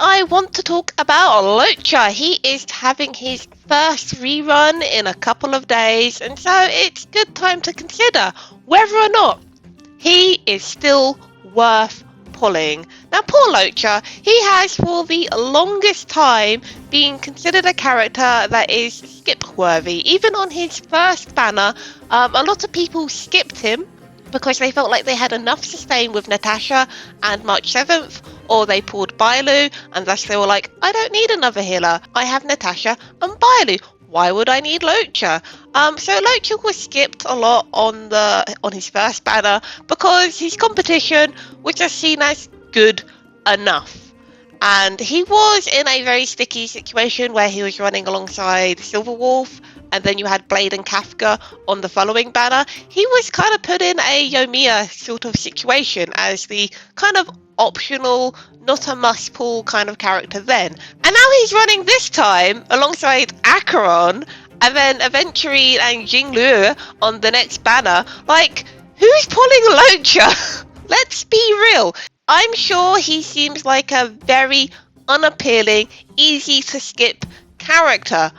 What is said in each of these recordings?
I want to talk about Luocha. He is having his first rerun in a couple of days, and so it's good time to consider whether or not he is still worth pulling. Now, poor Luocha, he has for the longest time been considered a character that is skip-worthy. Even on his first banner, a lot of people skipped him because they felt like they had enough sustain with Natasha and March 7th, or they pulled Bailu, and thus they were like, I don't need another healer. I have Natasha and Bailu. Why would I need Luocha? So Luocha was skipped a lot on his first banner because his competition was just seen as good enough. And he was in a very sticky situation where he was running alongside Silverwolf, and then you had Blade and Kafka on the following banner. He was kind of put in a Yoimiya sort of situation as the kind of optional, not a must-pull kind of character then. And now he's running this time alongside Acheron, and then Aventurine and Jinglu on the next banner. Like, who's pulling Luocha? Let's be real. I'm sure he seems like a very unappealing, easy to skip character.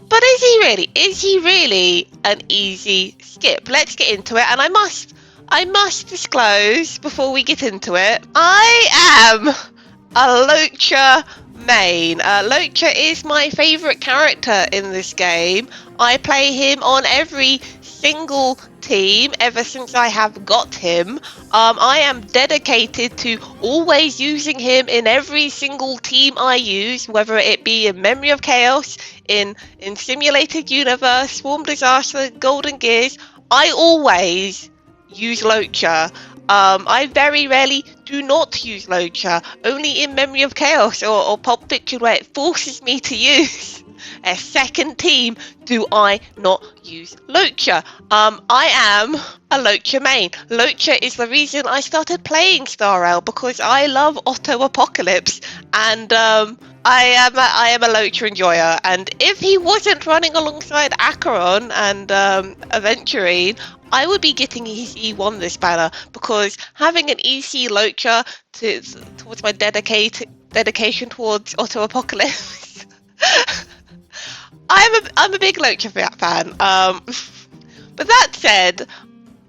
But is he really? Is he really an easy skip? Let's get into it, and I must disclose before we get into it, I am a Luocha main. Luocha is my favourite character in this game. I play him on every single team ever since I have got him. I am dedicated to always using him in every single team I use, whether it be in Memory of Chaos, in Simulated Universe, Swarm Disaster, Golden Gears. I always use Luocha. I very rarely do not use Luocha, only in Memory of Chaos or Pulp Fiction, where it forces me to use a second team, do I not use Luocha. I am a Luocha main. Luocha is the reason I started playing Star Rail, because I love Auto Apocalypse, and I am a Luocha enjoyer. And if he wasn't running alongside Acheron and Aventurine, I would be getting his E1 this banner, because having an EC Luocha towards my dedication towards Auto Apocalypse. I'm a big Luocha fan. But that said,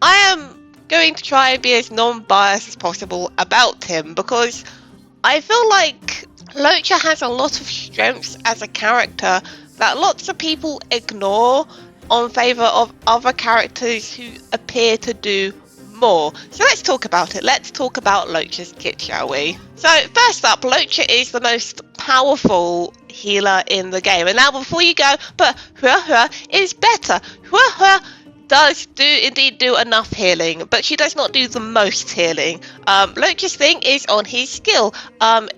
I am going to try and be as non-biased as possible about him, because I feel like Luocha has a lot of strengths as a character that lots of people ignore on favour of other characters who appear to do more. So let's talk about it. Let's talk about Luocha's kit, shall we? So first up, Luocha is the most powerful healer in the game. And now before you go, but Hua is better. Hua does indeed do enough healing, but she does not do the most healing. Luocha's thing is on his skill.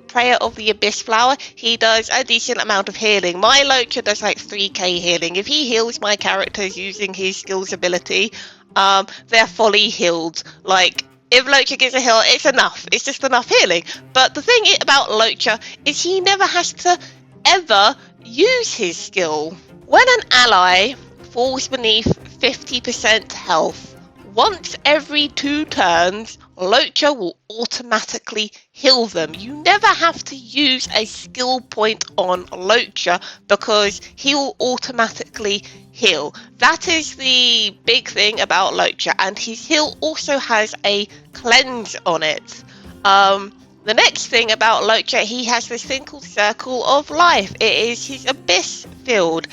Prayer of the Abyss Flower, he does a decent amount of healing. My Luocha does like 3k healing. If he heals my characters using his skills ability, they're fully healed. Like, if Luocha gives a heal, it's enough. It's just enough healing. But the thing about Luocha is he never has to ever use his skill. When an ally falls beneath 50% health, once every 2 turns, Luocha will automatically heal them. You never have to use a skill point on Luocha, because he will automatically heal. That is the big thing about Luocha, and his heal also has a cleanse on it. The next thing about Luocha, he has this thing called Circle of Life. It is his Abyss field.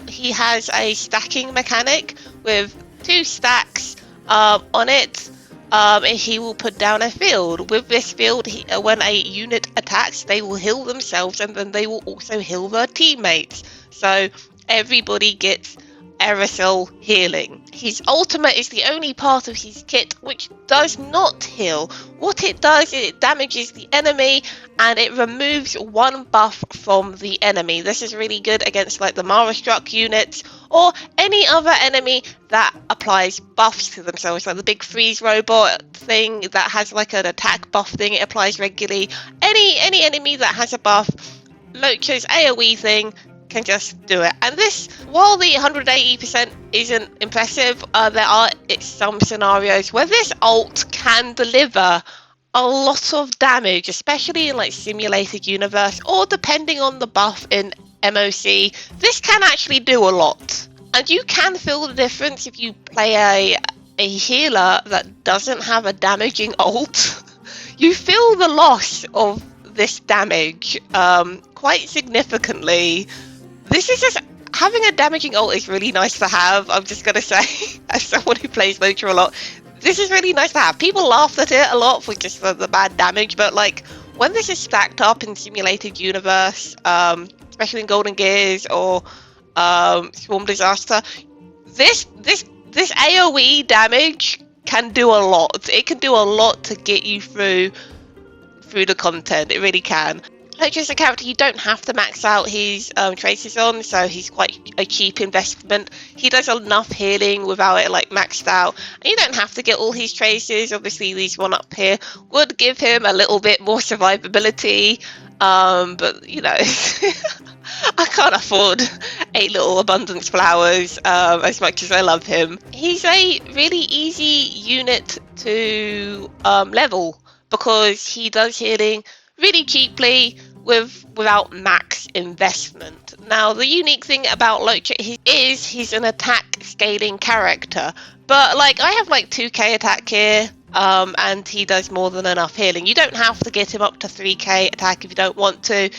He has a stacking mechanic with 2 stacks on it. And he will put down a field. With this field, when a unit attacks, they will heal themselves, and then they will also heal their teammates. So everybody gets aerosol healing. His ultimate is the only part of his kit which does not heal. What it does is it damages the enemy, and it removes 1 buff from the enemy. This is really good against like the Mara Struck units, or any other enemy that applies buffs to themselves, like the big freeze robot thing that has like an attack buff thing it applies regularly. Any enemy that has a buff, Luocha's AoE thing can just do it. And this, while the 180% isn't impressive, there are some scenarios where this ult can deliver a lot of damage, especially in like simulated universe or depending on the buff in MOC. This can actually do a lot, and you can feel the difference if you play a healer that doesn't have a damaging ult. You feel the loss of this damage quite significantly. This is just having a damaging ult is really nice to have. I'm just gonna say, as someone who plays Luocha a lot, this is really nice to have. People laugh at it a lot for just the bad damage, but like when this is stacked up in simulated universe, especially in Golden Gears or Swarm Disaster, this AoE damage can do a lot. It can do a lot to get you through the content. It really can. Luocha's a character you don't have to max out his traces on, so he's quite a cheap investment. He does enough healing without it like maxed out, and you don't have to get all his traces. Obviously, these one up here would give him a little bit more survivability, but you know, I can't afford 8 little abundance flowers as much as I love him. He's a really easy unit to level because he does healing really cheaply without max investment. Now, the unique thing about Luocha is he's an attack scaling character, but like I have like 2k attack here, and he does more than enough healing. You don't have to get him up to 3k attack if you don't want to.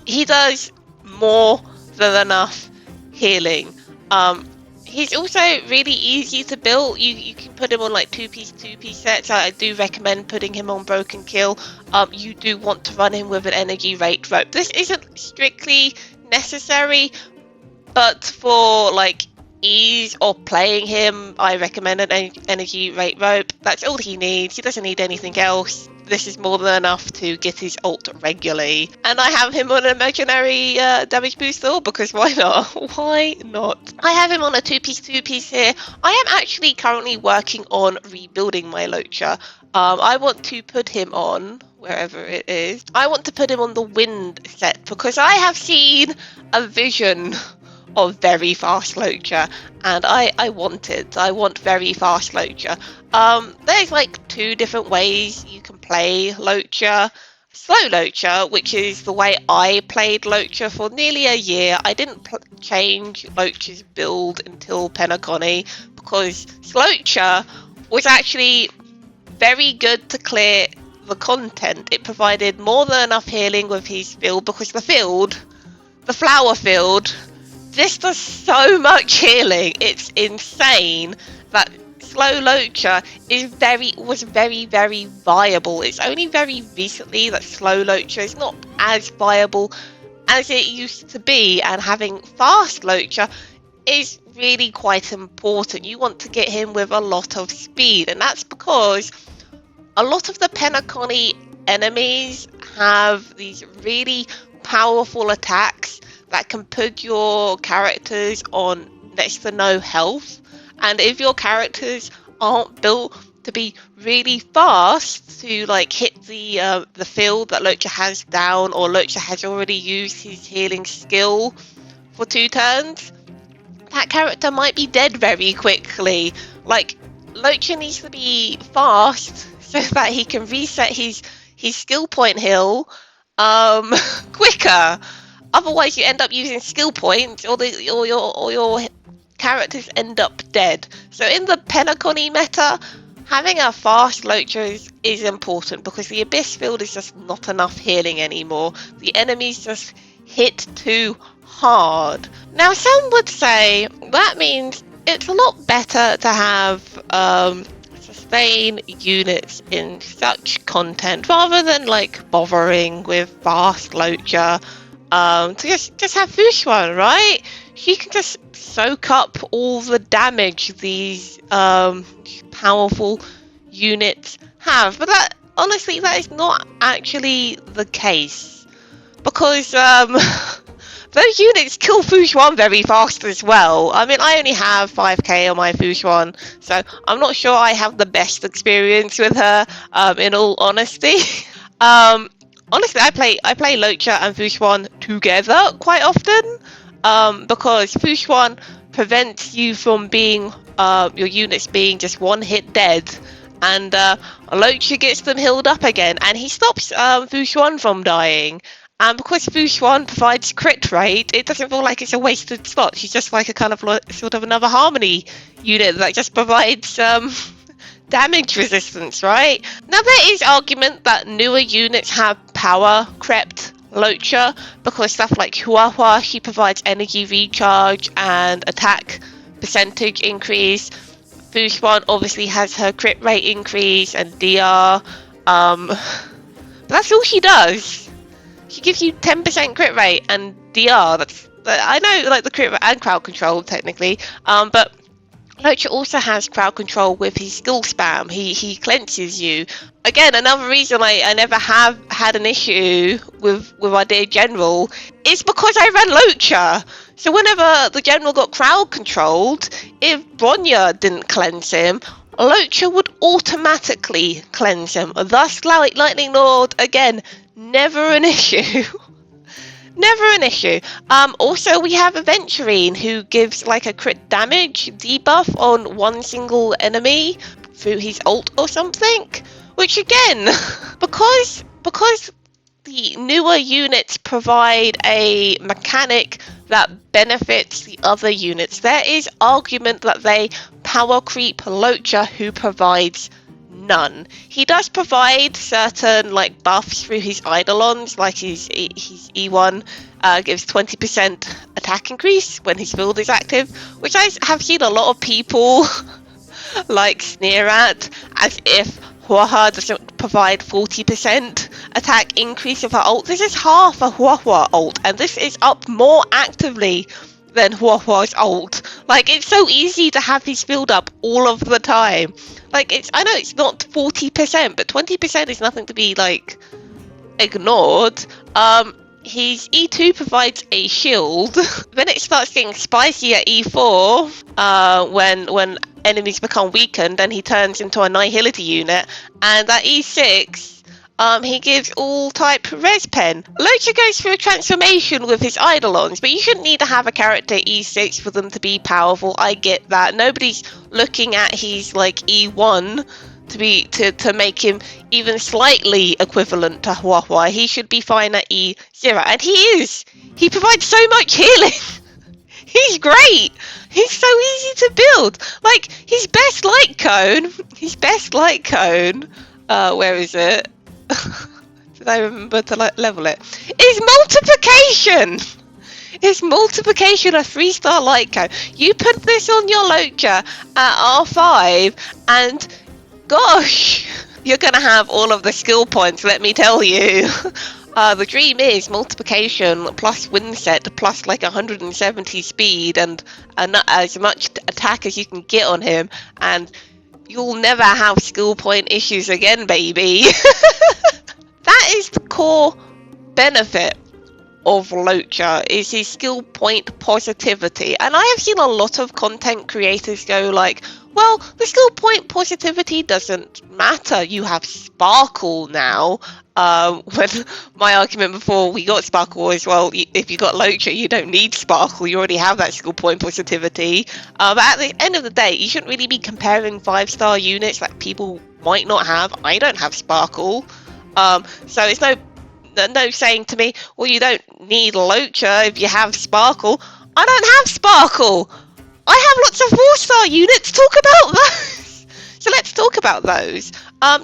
He does more than enough healing. He's also really easy to build. You can put him on like two-piece sets. I do recommend putting him on Broken Kill. You do want to run him with an energy rate rope. This isn't strictly necessary, but for like ease of playing him, I recommend an energy rate rope. That's all he needs. He doesn't need anything else. This is more than enough to get his ult regularly. And I have him on an imaginary damage booster because why not? Why not? I have him on a two-piece here. I am actually currently working on rebuilding my Luocha. I want to put him on, wherever it is, I want to put him on the wind set because I have seen a vision of very fast Luocha, and I want it. I want very fast Luocha. There's like 2 different ways you can play Luocha. Slow Luocha, which is the way I played Luocha for nearly a year. I didn't change Luocha's build until Penacony because Luocha was actually very good to clear the content. It provided more than enough healing with his field because the flower field, this does so much healing. It's insane that slow Luocha was very viable. It's only very recently that slow Luocha is not as viable as it used to be, and having fast Luocha is really quite important. You want to get him with a lot of speed, and that's because a lot of the Penacony enemies have these really powerful attacks that can put your characters on next to no health, and if your characters aren't built to be really fast to like hit the field that Luocha has down, or Luocha has already used his healing skill for 2 turns, that character might be dead very quickly. Like, Luocha needs to be fast so that he can reset his skill point hill quicker. Otherwise, you end up using skill points, or your characters end up dead. So in the Penacony meta, having a fast Luocha is important because the Abyss field is just not enough healing anymore. The enemies just hit too hard. Now, some would say that means it's a lot better to have sustain units in such content rather than like bothering with fast Luocha. To just have Fushwan, right? She can just soak up all the damage these powerful units have. But that, honestly, that is not actually the case, because those units kill Fushwan very fast as well. I mean, I only have 5k on my Fushwan, so I'm not sure I have the best experience with her, in all honesty. Honestly, I play Luocha and Fushwan together quite often, because Fushwan prevents you from being your units being just one hit dead, And Luocha gets them healed up again, and he stops Fu Xuan from dying. And because Fu Xuan provides crit rate, it doesn't feel like it's a wasted slot. She's just like a kind of sort of another harmony unit that just provides damage resistance, right? Now there is argument that newer units have power crept Luocha because stuff like Huahua, he provides energy recharge and attack percentage increase. Fu Xuan obviously has her crit rate increase and DR. But that's all she does. She gives you 10% crit rate and DR. I know, like the crit rate and crowd control technically. But Luocha also has crowd control with his skill spam. He cleanses you. Again, another reason I never have had an issue with our dear general is because I ran Luocha. So whenever the general got crowd controlled, if Bronya didn't cleanse him, Luocha would automatically cleanse him. Thus, Lightning Lord, again, never an issue. Never an issue. Also, we have Aventurine, who gives like a crit damage debuff on one single enemy through his ult or something. Which again, because the newer units provide a mechanic that benefits the other units, there is argument that they power creep Luocha, who provides none. He does provide certain like buffs through his Eidolons, like his E1 gives 20% attack increase when his build is active, which I have seen a lot of people like sneer at, as if Huahua doesn't provide 40% attack increase of her ult. This is half a Huahua ult, and this is up more actively than Huahua's ult. Like, it's so easy to have his build up all of the time. Like, I know it's not 40%, but 20% is nothing to be, like, ignored. His E2 provides a shield. Then it starts getting spicy at E4, when enemies become weakened, and he turns into a Nihility unit. And at E6, he gives all type res pen. Luocha goes through a transformation with his Eidolons, but you shouldn't need to have a character E6 for them to be powerful. I get that. Nobody's looking at his like E1 to make him even slightly equivalent to Huahua. He should be fine at E0, and he is. He provides so much healing. He's great. He's so easy to build. Like, his best light cone, where is it? Did I remember to level it? Is multiplication! Is multiplication a 3-star light cone? You put this on your Luocha at R5 and gosh, you're gonna have all of the skill points, let me tell you. The dream is multiplication plus wind set plus like 170 speed and as much attack as you can get on him, and you'll never have skill point issues again, baby. That is the core benefit of Luocha, is his skill point positivity. And I have seen a lot of content creators go like, well, the skill point positivity doesn't matter, you have Sparkle now. When my argument before we got Sparkle was, well, if you got Luocha, you don't need Sparkle, you already have that skill point positivity. But at the end of the day, you shouldn't really be comparing 5-star units that people might not have. I don't have Sparkle. So it's no saying to me, well, you don't need Luocha if you have Sparkle. I don't have Sparkle. I have lots of 4-star units. Talk about those. So let's talk about those.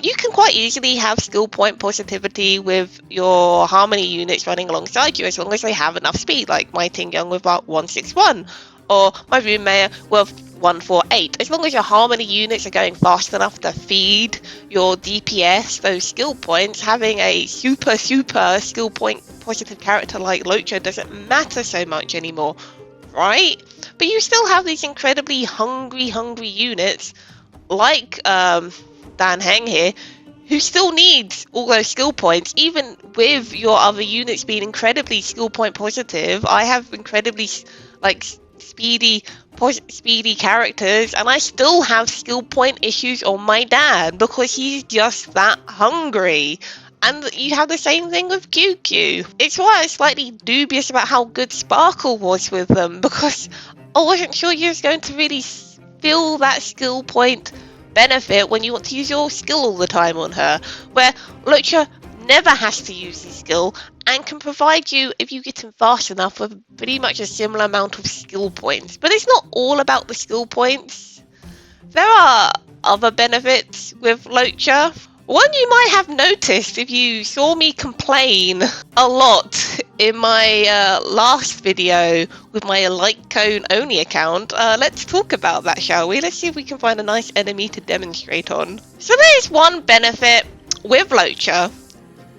You can quite easily have skill point positivity with your Harmony units running alongside you, as long as they have enough speed, like my Ting Young with about 161, or my Runemayer with 148. As long as your Harmony units are going fast enough to feed your DPS those skill points, having a super skill point positive character like Luocha doesn't matter so much anymore, right? But you still have these incredibly hungry units like Dan Heng here, who still needs all those skill points, even with your other units being incredibly skill point positive. I have incredibly like speedy characters, and I still have skill point issues on my dad because he's just that hungry. And you have the same thing with QQ. It's why I was slightly dubious about how good Sparkle was with them, because I wasn't sure you was going to really feel that skill point benefit when you want to use your skill all the time on her, where Luocha never has to use his skill and can provide you, if you get him fast enough, with pretty much a similar amount of skill points. But it's not all about the skill points. There are other benefits with Luocha. One you might have noticed if you saw me complain a lot in my last video with my light cone only account. Let's talk about that, shall we? Let's see if we can find a nice enemy to demonstrate on. So there's one benefit with Luocha,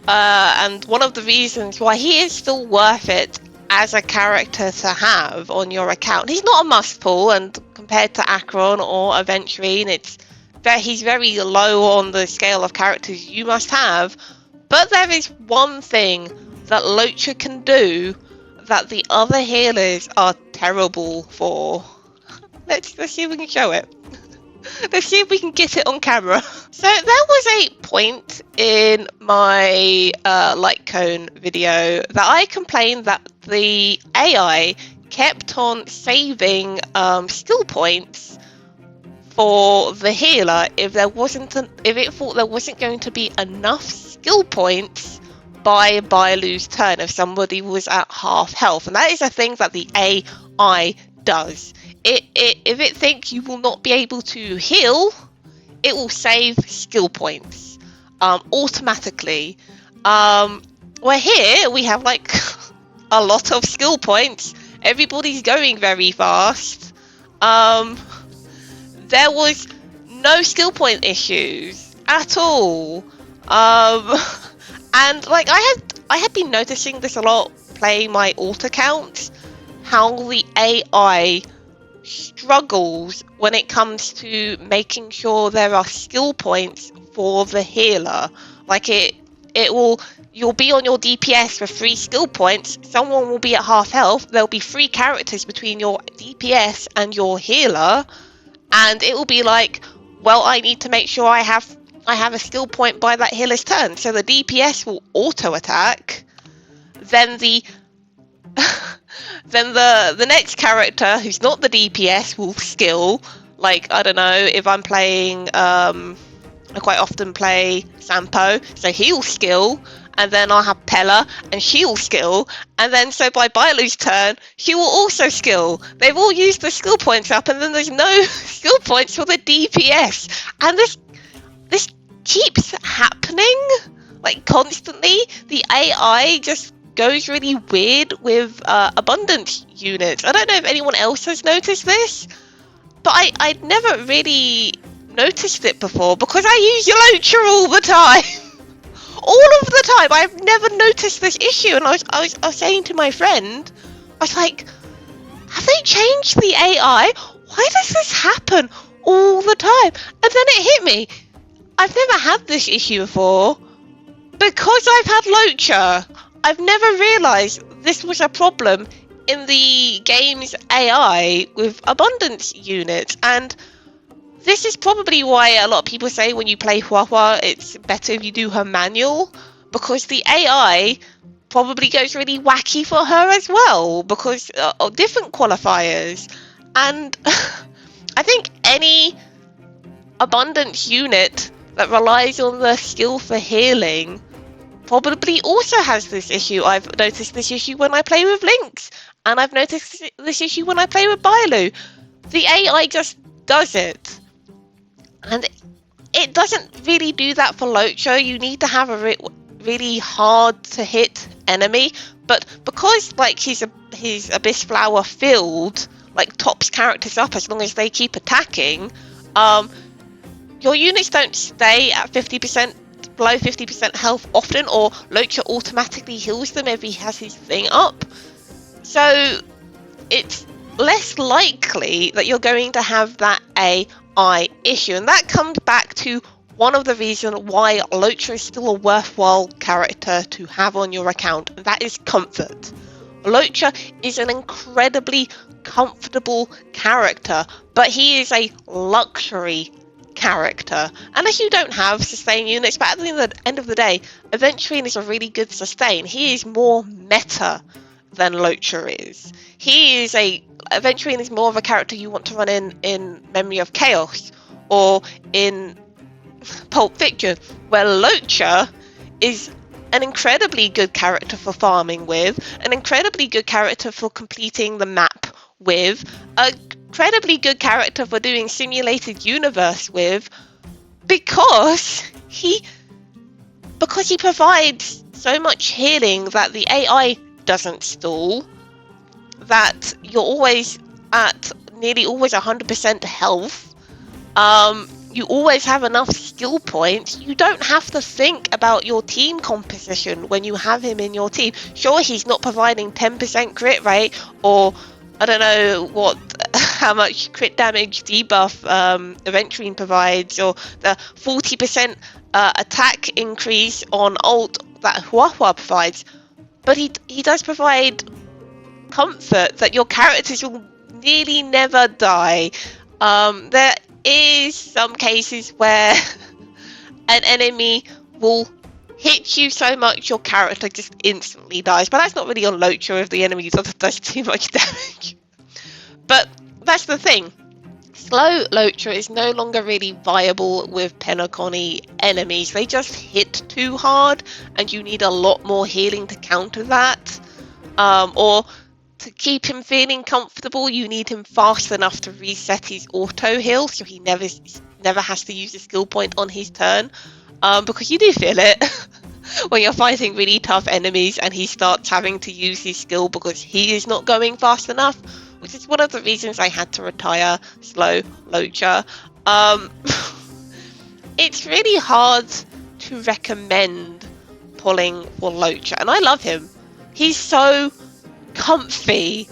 and one of the reasons why he is still worth it as a character to have on your account. He's not a must pull, and compared to Acheron or Aventurine, he's very low on the scale of characters you must have. But there is one thing that Luocha can do that the other healers are terrible for. Let's see if we can show it. Let's see if we can get it on camera. So there was a point in my light cone video that I complained that the AI kept on saving skill points for the healer if it thought there wasn't going to be enough skill points by Bailu's turn if somebody was at half health. And that is a thing that the AI does. If it thinks you will not be able to heal, it will save skill points automatically. Where here we have like a lot of skill points. Everybody's going very fast. There was no skill point issues at all. And like I had been noticing this a lot playing my alt account, how the AI struggles when it comes to making sure there are skill points for the healer. Like you'll be on your DPS for 3 skill points, someone will be at half health, there'll be 3 characters between your DPS and your healer, and it will be like, well, I need to make sure I have a skill point by that healer's turn. So the DPS will auto attack, then the next character who's not the DPS will skill. Like, I don't know, if I'm playing I quite often play Sampo, so he'll skill, and then I'll have Pella and she'll skill, and then so by Bailu's turn she will also skill. They've all used the skill points up, and then there's no skill points for the DPS, and this keeps happening like constantly. The AI just goes really weird with abundance units. I don't know if anyone else has noticed this, but I'd never really noticed it before because I use Luocha all the time. All of the time. I've never noticed this issue, and I was saying to my friend, I was like, have they changed the AI? Why does this happen all the time? And then it hit me. I've never had this issue before because I've had Luocha. I've never realised this was a problem in the game's AI with abundance units, and this is probably why a lot of people say when you play Huahua, it's better if you do her manual, because the AI probably goes really wacky for her as well, because of different qualifiers. And I think any abundance unit that relies on the skill for healing probably also has this issue. I've noticed this issue when I play with Lynx, and I've noticed this issue when I play with Bailu. The AI just does it. And it doesn't really do that for Luocha. You need to have a really hard to hit enemy, but because like his Abyss Flower field like tops characters up as long as they keep attacking, your units don't stay at 50% below 50% health often, or Luocha automatically heals them if he has his thing up. So it's less likely that you're going to have that AI issue, and that comes back to one of the reasons why Luocha is still a worthwhile character to have on your account, and that is comfort. Luocha is an incredibly comfortable character, but he is a luxury character. Unless you don't have sustain units, but at the end of the day, Aventurine is a really good sustain. He is more meta than Luocha is. Aventurine is more of a character you want to run in Memory of Chaos, or in Pulp Fiction, where Luocha is an incredibly good character for farming with, an incredibly good character for completing the map with, an incredibly good character for doing simulated universe with, because he provides so much healing that the AI doesn't stall, that you're always at nearly always 100% health. You always have enough skill points. You don't have to think about your team composition when you have him in your team. Sure, he's not providing 10% crit rate, or I don't know what, how much crit damage debuff Aventurine provides, or the 40% attack increase on ult that Huahua provides. But he does provide comfort that your characters will nearly never die. There is some cases where an enemy will hit you so much your character just instantly dies, but that's not really on Luocha if the enemy does too much damage. But that's the thing. Slow Luocha is no longer really viable with Penacony enemies. They just hit too hard, and you need a lot more healing to counter that. Or to keep him feeling comfortable, you need him fast enough to reset his auto heal, so he never has to use a skill point on his turn. Because you do feel it when you're fighting really tough enemies and he starts having to use his skill because he is not going fast enough, which is one of the reasons I had to retire Slow Luocha. It's really hard to recommend pulling for Luocha, and I love him. He's so comfy.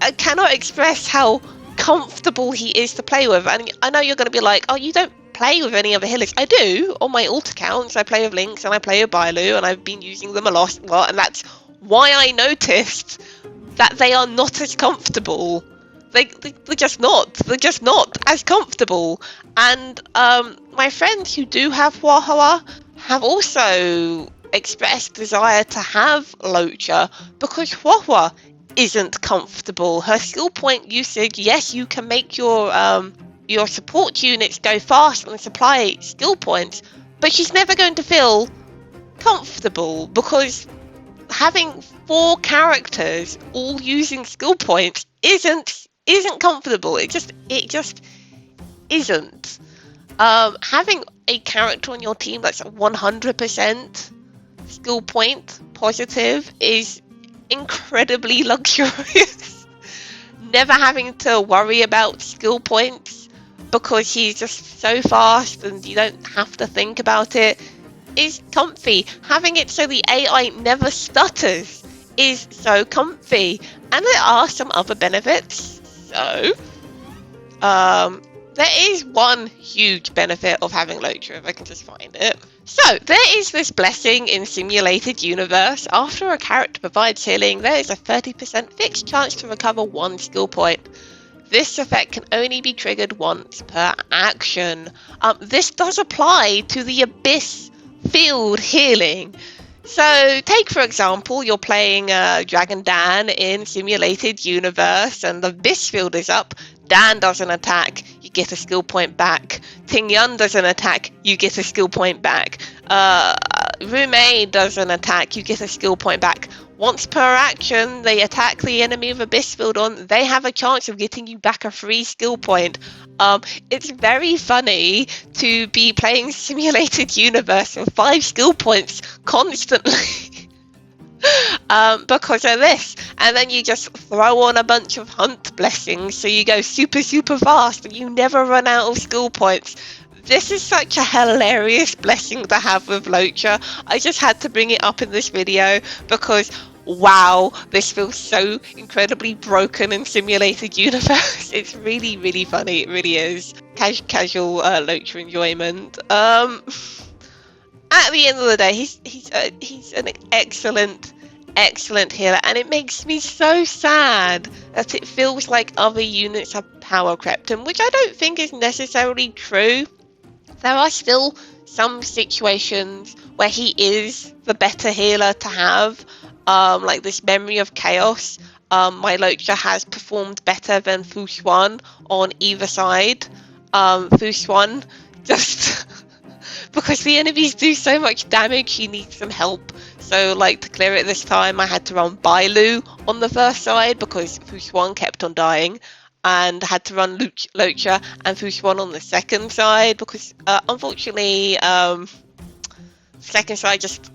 I cannot express how comfortable he is to play with. And I know you're going to be like, oh, you don't play with any other healers. I do. On my alt accounts, I play with Lynx and I play with Bailu, and I've been using them a lot, and that's why I noticed that they are not as comfortable. They're just not. They're just not as comfortable. And my friends who do have Huahua have also expressed desire to have Luocha because Huahua isn't comfortable. Her skill point usage, yes, you can make your support units go fast and supply skill points, but she's never going to feel comfortable because having 4 characters all using skill points isn't comfortable. It just isn't. Having a character on your team that's 100% skill point positive is incredibly luxurious. Never having to worry about skill points because he's just so fast and you don't have to think about it is comfy. Having it so the AI never stutters is so comfy. And there are some other benefits. So there is one huge benefit of having Luocha, if I can just find it. So, there is this blessing in Simulated Universe. After a character provides healing, there is a 30% fixed chance to recover 1 skill point. This effect can only be triggered once per action. This does apply to the Abyss field healing. So, take for example, you're playing Dragon Dan in Simulated Universe and the Abyss field is up. Dan does an attack, you get a skill point back. Ting Yun does an attack, you get a skill point back. Rumei does an attack, you get a skill point back. Once per action, they attack the enemy with Abyss field on, they have a chance of getting you back a free skill point. It's very funny to be playing Simulated Universe with 5 skill points constantly. Because of this, and then you just throw on a bunch of hunt blessings so you go super fast and you never run out of skill points. This is such a hilarious blessing to have with Luocha. I just had to bring it up in this video because wow, this feels so incredibly broken in Simulated Universe. It's really funny. It really is casual Luocha enjoyment. At the end of the day, he's an excellent healer, and it makes me so sad that it feels like other units are power crept him, which I don't think is necessarily true. There are still some situations where he is the better healer to have, like this Memory of Chaos. My Luocha has performed better than Fu Xuan on either side. Fushuan, just because the enemies do so much damage, he needs some help. So, like, to clear it this time, I had to run Bailu on the first side because Fushuan kept on dying, and had to run Luocha and Fushuan on the second side because, unfortunately, second side just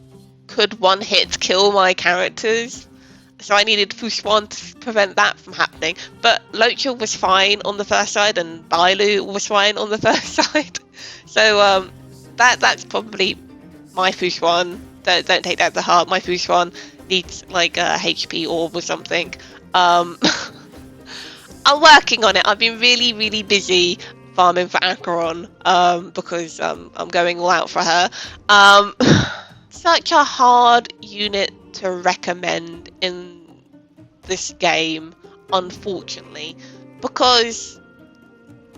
could one-hit kill my characters. So I needed Fushuan to prevent that from happening. But Luocha was fine on the first side, and Bailu was fine on the first side. So that's probably my Fushuan. Don't take that to heart. My Fushuan needs like a HP orb or something. I'm working on it. I've been really busy farming for Acheron because I'm going all out for her. Such a hard unit to recommend in this game, unfortunately, because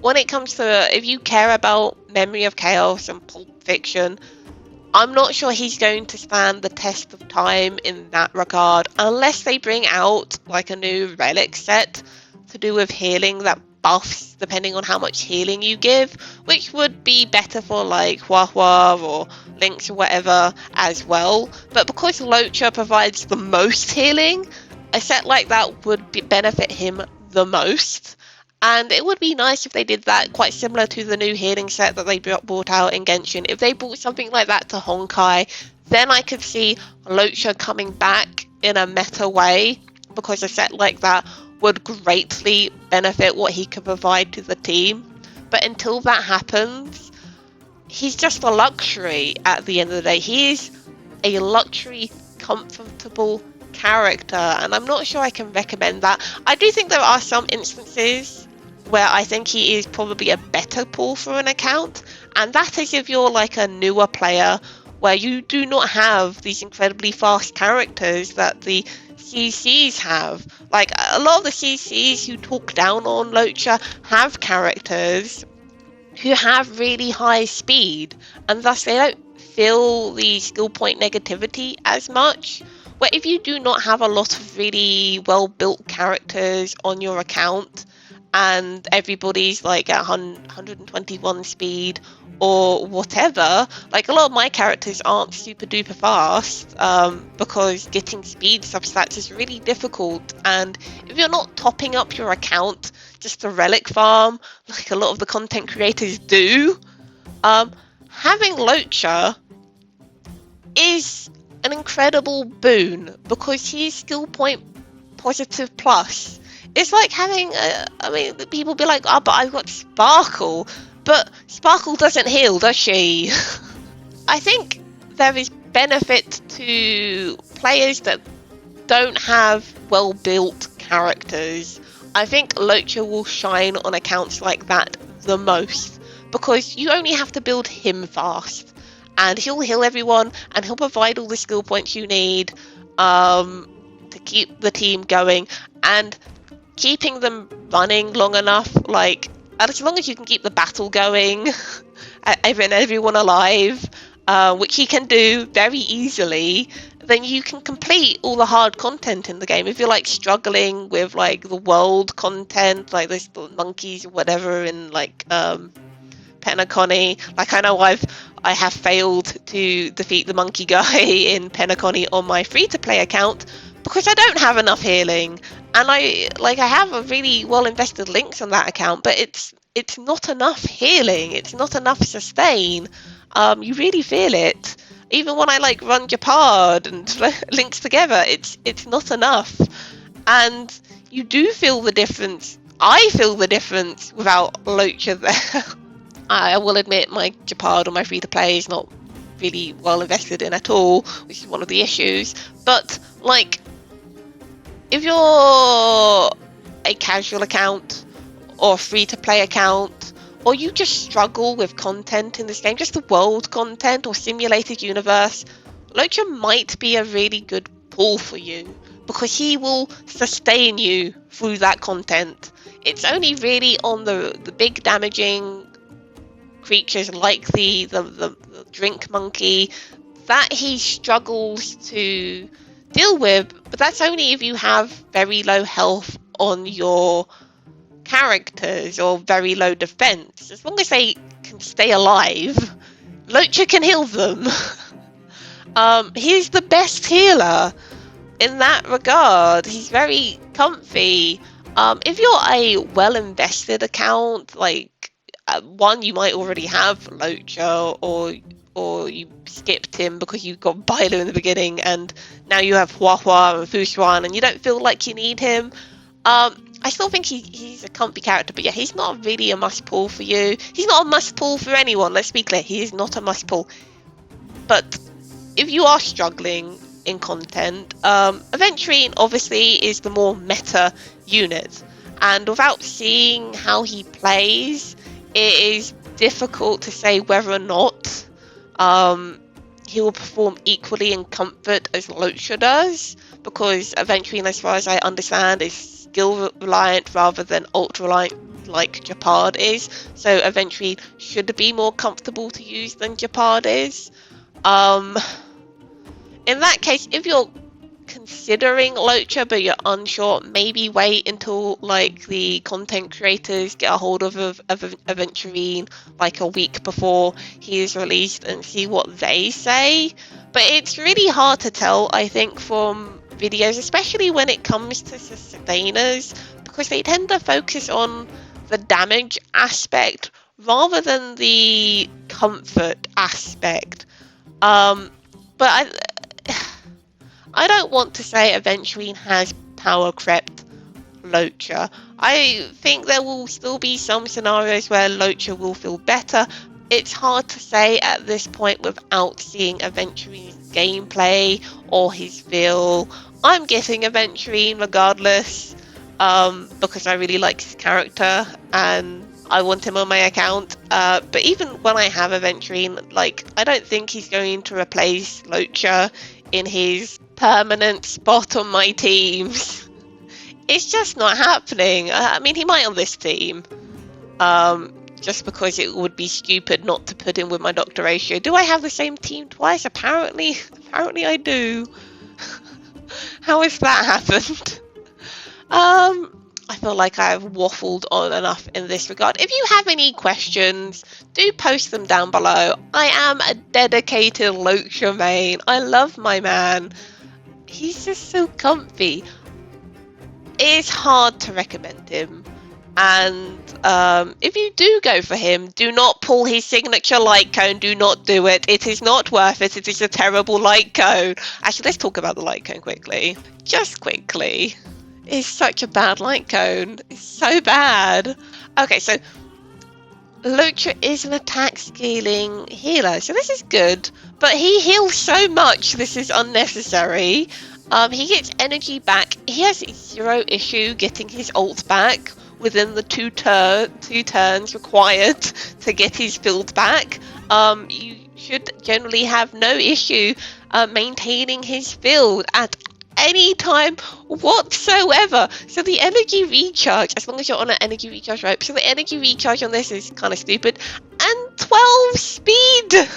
when it comes to, if you care about Memory of Chaos and Pulp Fiction, I'm not sure he's going to stand the test of time in that regard unless they bring out like a new relic set to do with healing that buffs depending on how much healing you give, which would be better for like Hua or Lynx or whatever as well. But because Luocha provides the most healing, a set like that would benefit him the most. And it would be nice if they did that, quite similar to the new healing set that they brought out in Genshin. If they brought something like that to Honkai, then I could see Luocha coming back in a meta way, because a set like that would greatly benefit what he could provide to the team. But until that happens, he's just a luxury at the end of the day. He is a luxury, comfortable character, and I'm not sure I can recommend that. I do think there are some instances where I think he is probably a better pull for an account, and that is if you're like a newer player where you do not have these incredibly fast characters that the CCs have. Like, a lot of the CCs who talk down on Luocha have characters who have really high speed, and thus they don't feel the skill point negativity as much. Where if you do not have a lot of really well built characters on your account, and everybody's like at 121 speed or whatever, like a lot of my characters aren't super duper fast, because getting speed substats is really difficult, and if you're not topping up your account just to relic farm like a lot of the content creators do, having Luocha is an incredible boon because he's skill point positive plus. It's like having I mean, people be like, oh, but I've got Sparkle, but Sparkle doesn't heal, does she? I think there is benefit to players that don't have well built characters. I think Luocha will shine on accounts like that the most, because you only have to build him fast, and he'll heal everyone, and he'll provide all the skill points you need to keep the team going, and keeping them running long enough, like as long as you can keep the battle going and everyone alive, which he can do very easily, then you can complete all the hard content in the game. If you're like struggling with like the world content, like there's the monkeys or whatever in like Penacony, like I know I have failed to defeat the monkey guy in Penacony on my free-to-play account because I don't have enough healing, and I have a really well invested Lynx on that account, but it's not enough healing, it's not enough sustain. You really feel it. Even when I like run Japard and Lynx together, it's not enough, and you do feel the difference. I feel the difference without Luocha there. I will admit my Japard on my free-to-play is not really well invested in at all, which is one of the issues. But, like, if you're a casual account or a free-to-play account, or you just struggle with content in this game, just the world content or simulated universe, Luocha might be a really good pull for you, because he will sustain you through that content. It's only really on the big damaging creatures like the drink monkey that he struggles to deal with, but that's only if you have very low health on your characters or very low defense, as long as they can stay alive, Luocha can heal them. He's the best healer in that regard. He's very comfy. If you're a well-invested account, like one you might already have Luocha, or you skipped him because you got Bailu in the beginning, and now you have Huahua and Fushuan, and you don't feel like you need him. I still think he's a comfy character, but yeah, he's not really a must-pull for you. He's not a must-pull for anyone, let's be clear. He is not a must-pull. But if you are struggling in content, Aventurine obviously is the more meta unit. And without seeing how he plays, it is difficult to say whether or not he will perform equally in comfort as Luocha does, because Aventurine, as far as I understand, is skill reliant rather than ult reliant like Japard is. So Aventurine should be more comfortable to use than Japard is. In that case, if you're considering Luocha but you're unsure, maybe wait until like the content creators get a hold of Aventurine like a week before he is released and see what they say. But it's really hard to tell, I think, from videos, especially when it comes to sustainers, because they tend to focus on the damage aspect rather than the comfort aspect. But I don't want to say Aventurine has power crept Luocha. I think there will still be some scenarios where Luocha will feel better. It's hard to say at this point without seeing Aventurine's gameplay or his feel. I'm getting Aventurine regardless, because I really like his character and I want him on my account. But even when I have Aventurine, like, I don't think he's going to replace Luocha in his permanent spot on my teams. It's just not happening. I mean, he might on this team, just because it would be stupid not to put him with my Doctor Ratio. Do I have the same team twice? Apparently I do. How has that happened? I feel like I've waffled on enough in this regard. If you have any questions, do post them down below. I am a dedicated Luocha main. I love my man. He's just so comfy. It's hard to recommend him. And if you do go for him, do not pull his signature light cone. Do not do it. It is not worth it. It is a terrible light cone. Actually, let's talk about the light cone quickly. Just quickly. It's such a bad light cone. It's so bad. Okay, so Luocha is an attack scaling healer, so this is good. But he heals so much, this is unnecessary. He gets energy back. He has zero issue getting his ult back within the two turns required to get his build back. You should generally have no issue maintaining his build at any time whatsoever. So the energy recharge, as long as you're on an energy recharge rope, so the energy recharge on this is kind of stupid. And 12 speed!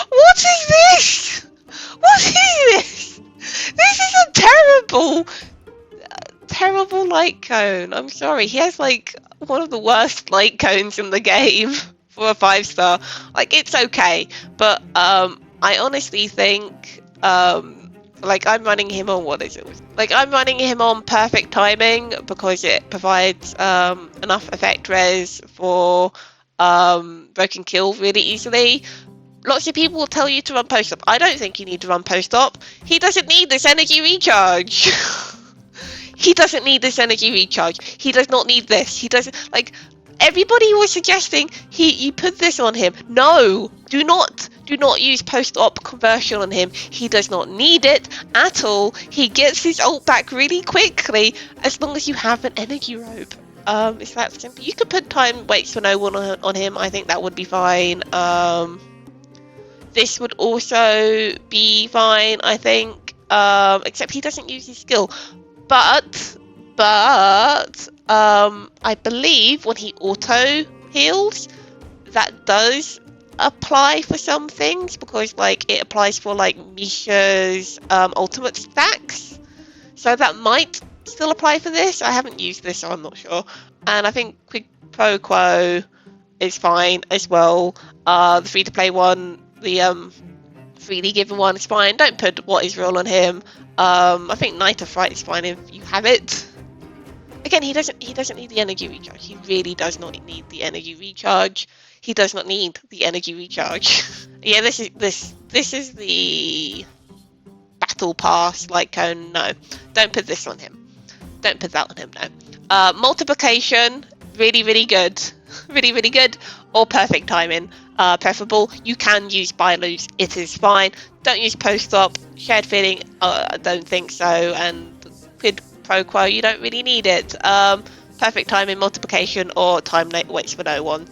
What is this? What is this? This is a terrible light cone. I'm sorry, he has like one of the worst light cones in the game for a 5-star. Like, it's okay, but I honestly think like, I'm running him on, what is it? Like, I'm running him on perfect timing because it provides enough effect res for broken kill really easily. Lots of people will tell you to run post-op. I don't think you need to run post-op. He doesn't need this energy recharge. He doesn't need this energy recharge. He does not need this. He doesn't, like, everybody was suggesting you put this on him. No, do not use post-op conversion on him. He does not need it at all. He gets his ult back really quickly as long as you have an energy rope. It's that simple. You could put time waits for no one on him. I think that would be fine. This would also be fine, I think, except he doesn't use his skill. But I believe when he auto heals, that does apply for some things, because like it applies for like Misha's ultimate stacks, so that might still apply for this. I haven't used this, so I'm not sure. And I think quid pro quo is fine as well. The free-to-play one, the freely given one is fine. Don't put what is real on him. I think Night of Fright is fine if you have it. Again, he doesn't need the energy recharge. He really does not need the energy recharge. He does not need the energy recharge. Yeah, this is the battle pass like cone. No, don't put this on him. Don't put that on him. No. Multiplication, really good. really good. Or perfect timing, preferable. You can use buy lose. It is fine. Don't use post op. Shared feeling. I don't think so. And quid pro quo, you don't really need it. Perfect timing, multiplication, or time waits for no one.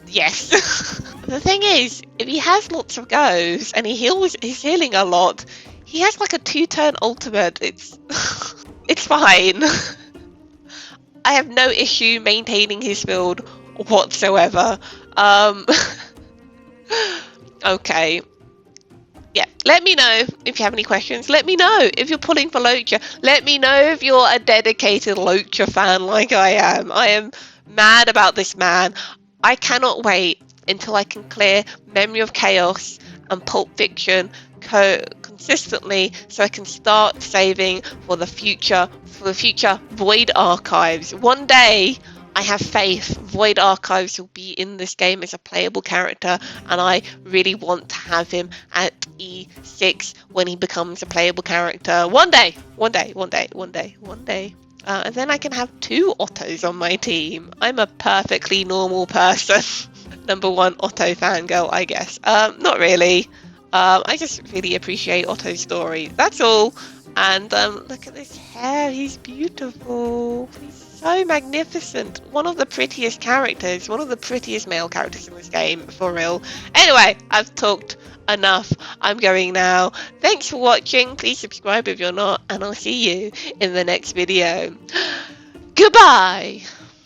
Yes. The thing is, if he has lots of goes and he's healing a lot, he has like a 2-turn ultimate. It's fine. I have no issue maintaining his build whatsoever. Okay. Yeah, let me know if you have any questions. Let me know if you're pulling for Luocha. Let me know if you're a dedicated Luocha fan like I am. I am mad about this man. I cannot wait until I can clear Memory of Chaos and Pulp Fiction consistently, so I can start saving for the future Void Archives. One day, I have faith Void Archives will be in this game as a playable character, and I really want to have him at E6 when he becomes a playable character. One day. And then I can have 2 Ottos on my team. I'm a perfectly normal person. Number 1 Otto fangirl, I guess. Not really. I just really appreciate Otto's story. That's all. And look at this hair. He's beautiful. He's so magnificent. One of the prettiest characters. One of the prettiest male characters in this game, for real. Anyway, I've talked enough. I'm going now. Thanks for watching. Please subscribe if you're not, and I'll see you in the next video. Goodbye.